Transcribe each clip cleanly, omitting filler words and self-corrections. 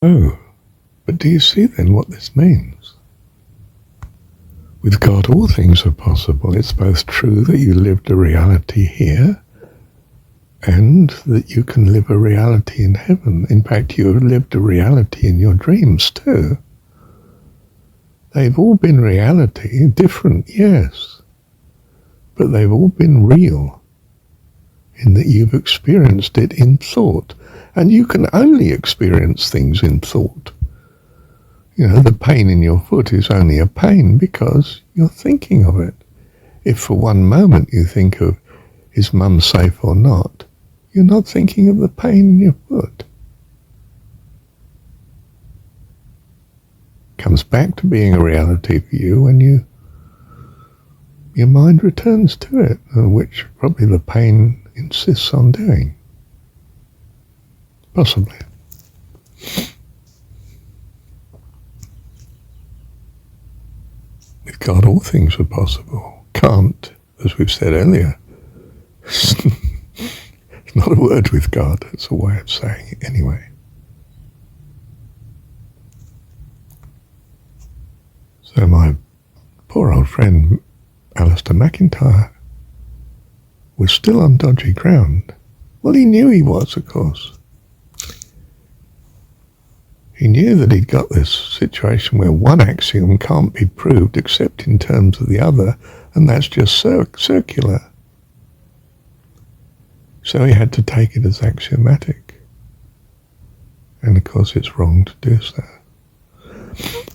Oh, but do you see then what this means? With God, all things are possible. It's both true that you lived a reality here and that you can live a reality in heaven. In fact, you have lived a reality in your dreams too. They've all been reality, different, yes, but they've all been real in that you've experienced it in thought. And you can only experience things in thought. You know, the pain in your foot is only a pain because you're thinking of it. If for one moment you think of, is mum safe or not, you're not thinking of the pain in your foot. Comes back to being a reality for you when your mind returns to it, which probably the pain insists on doing. Possibly. With God, all things are possible. Can't, as we've said earlier. It's not a word with God, it's a way of saying it anyway. So my poor old friend, Alistair McIntyre, was still on dodgy ground. Well, he knew he was, of course. He knew that he'd got this situation where one axiom can't be proved except in terms of the other, and that's just circular. So he had to take it as axiomatic. And of course it's wrong to do so.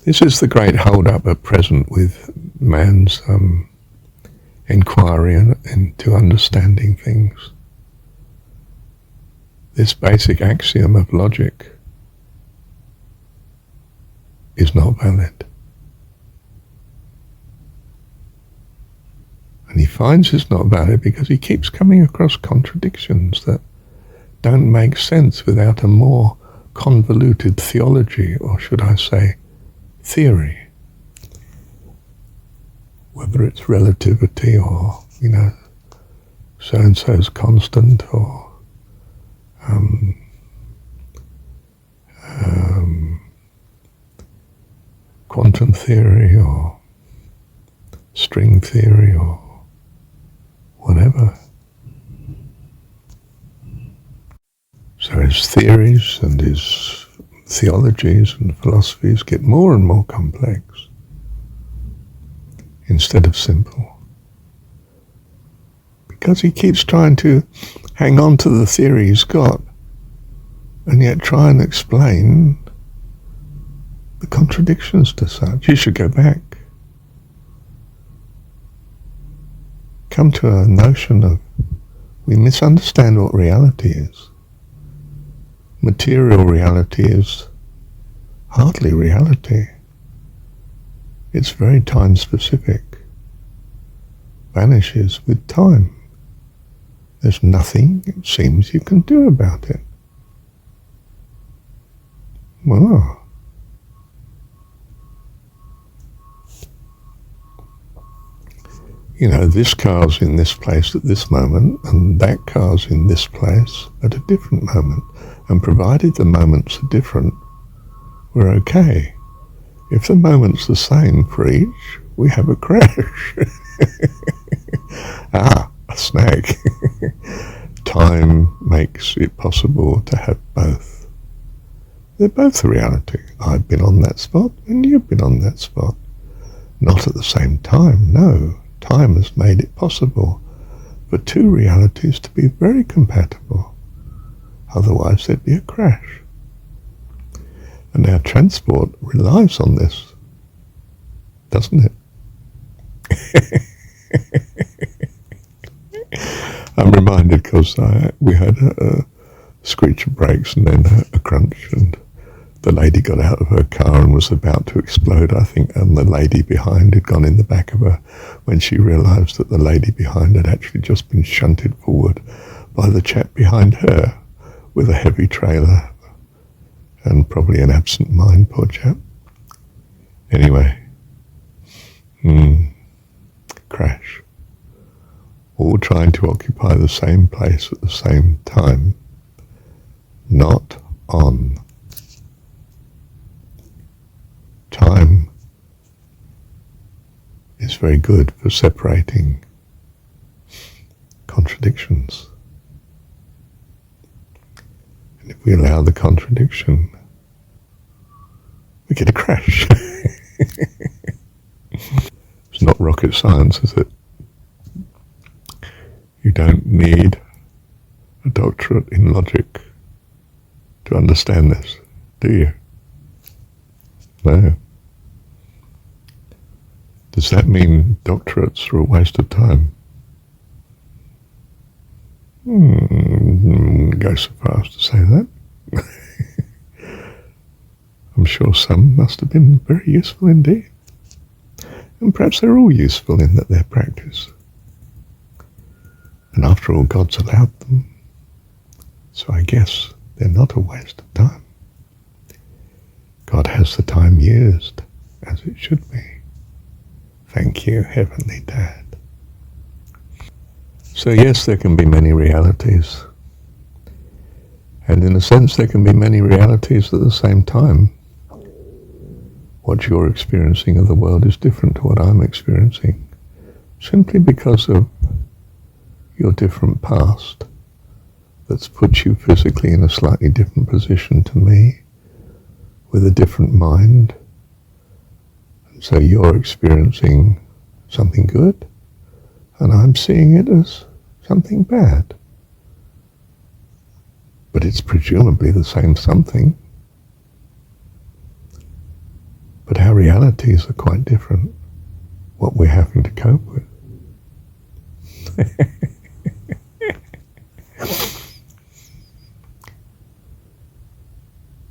This is the great hold-up at present with man's inquiry into understanding things. This basic axiom of logic is not valid. And he finds it's not valid because he keeps coming across contradictions that don't make sense without a more convoluted theology, or should I say, theory. Whether it's relativity or, so-and-so's constant or quantum theory or string theory or whatever. So his theories and his theologies and philosophies get more and more complex instead of simple. Because he keeps trying to hang on to the theory he's got and yet try and explain the contradictions to such. You should go back. Come to a notion of, we misunderstand what reality is. Material reality is hardly reality. It's very time specific. Vanishes with time. There's nothing, it seems, you can do about it. Well, this car's in this place at this moment, and that car's in this place at a different moment. And provided the moments are different, we're okay. If the moment's the same for each, we have a crash. A snag. Time makes it possible to have both. They're both a reality. I've been on that spot, and you've been on that spot. Not at the same time, no. Time has made it possible for two realities to be very compatible. Otherwise there'd be a crash. And our transport relies on this, doesn't it? I'm reminded because we had a screech of brakes and then a crunch, and the lady got out of her car and was about to explode, I think, and the lady behind had gone in the back of her when she realised that the lady behind had actually just been shunted forward by the chap behind her with a heavy trailer and probably an absent mind, poor chap. Anyway, crash. All trying to occupy the same place at the same time. Not on. very good for separating contradictions. And if we allow the contradiction, we get a crash. It's not rocket science, is it? You don't need a doctorate in logic to understand this, do you? No. Does that mean doctorates are a waste of time? Go so far as to say that. I'm sure some must have been very useful indeed. And perhaps they're all useful in that they're practice. And after all, God's allowed them. So I guess they're not a waste of time. God has the time used as it should be. Thank you, Heavenly Dad. So yes, there can be many realities. And in a sense, there can be many realities at the same time. What you're experiencing of the world is different to what I'm experiencing, simply because of your different past that's put you physically in a slightly different position to me, with a different mind. And so you're experiencing something good, and I'm seeing it as something bad. But it's presumably the same something. But our realities are quite different, what we're having to cope with.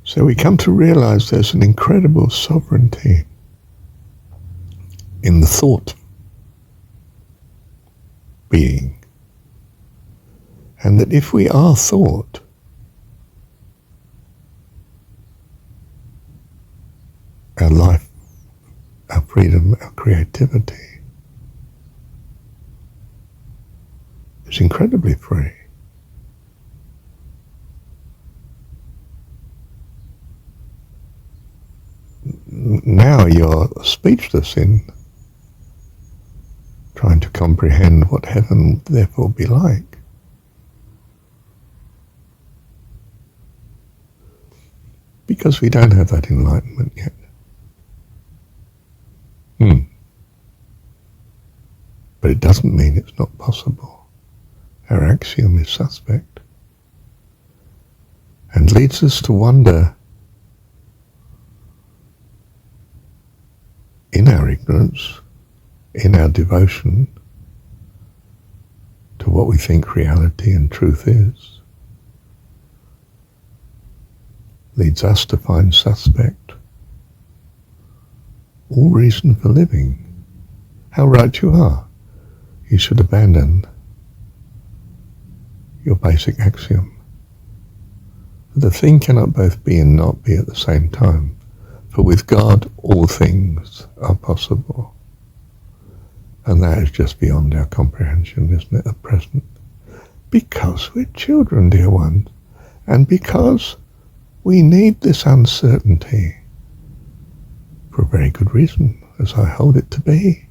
So we come to realize there's an incredible sovereignty in the thought being, and that if we are thought, our life, our freedom, our creativity is incredibly free. Now you're speechless in trying to comprehend what heaven would therefore be like. Because we don't have that enlightenment yet. But it doesn't mean it's not possible. Our axiom is suspect, and leads us to wonder, in our ignorance, in our devotion to what we think reality and truth is, leads us to find suspect all reason for living. How right you are. You should abandon your basic axiom. The thing cannot both be and not be at the same time. For with God, all things are possible. And that is just beyond our comprehension, isn't it, at present? Because we're children, dear ones, and because we need this uncertainty for a very good reason, as I hold it to be,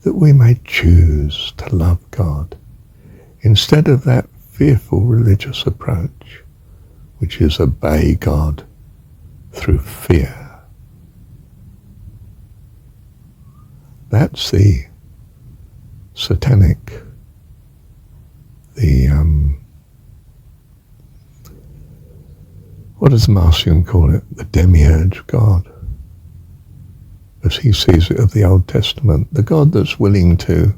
that we may choose to love God instead of that fearful religious approach, which is obey God through fear. That's the satanic, what does Marcion call it? The demiurge God, as he sees it, of the Old Testament, the God that's willing to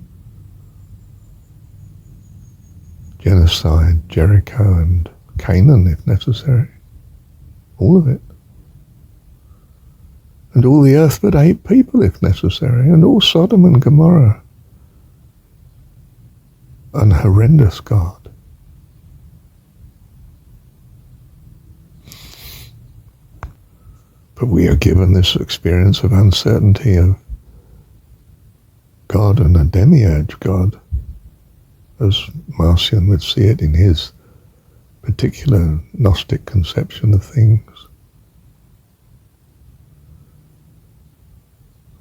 genocide Jericho and Canaan if necessary, all of it, and all the earth but 8 people if necessary, and all Sodom and Gomorrah. An horrendous God. But we are given this experience of uncertainty of God and a demiurge God, as Marcion would see it in his particular Gnostic conception of things.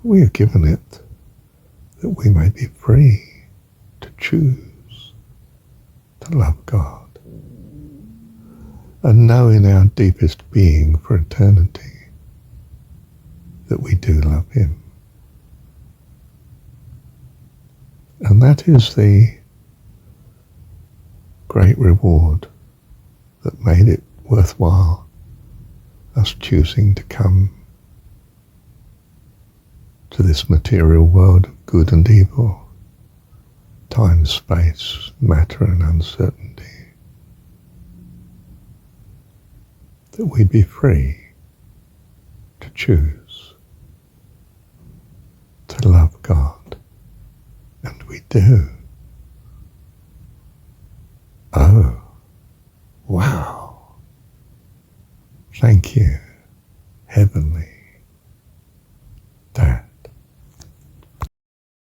We are given it that we may be free to choose to love God and know in our deepest being for eternity that we do love him. And that is the great reward that made it worthwhile us choosing to come to this material world of good and evil, time, space, matter and uncertainty, that we be free to choose to love God. And we do. Oh, wow. Thank you, heaven.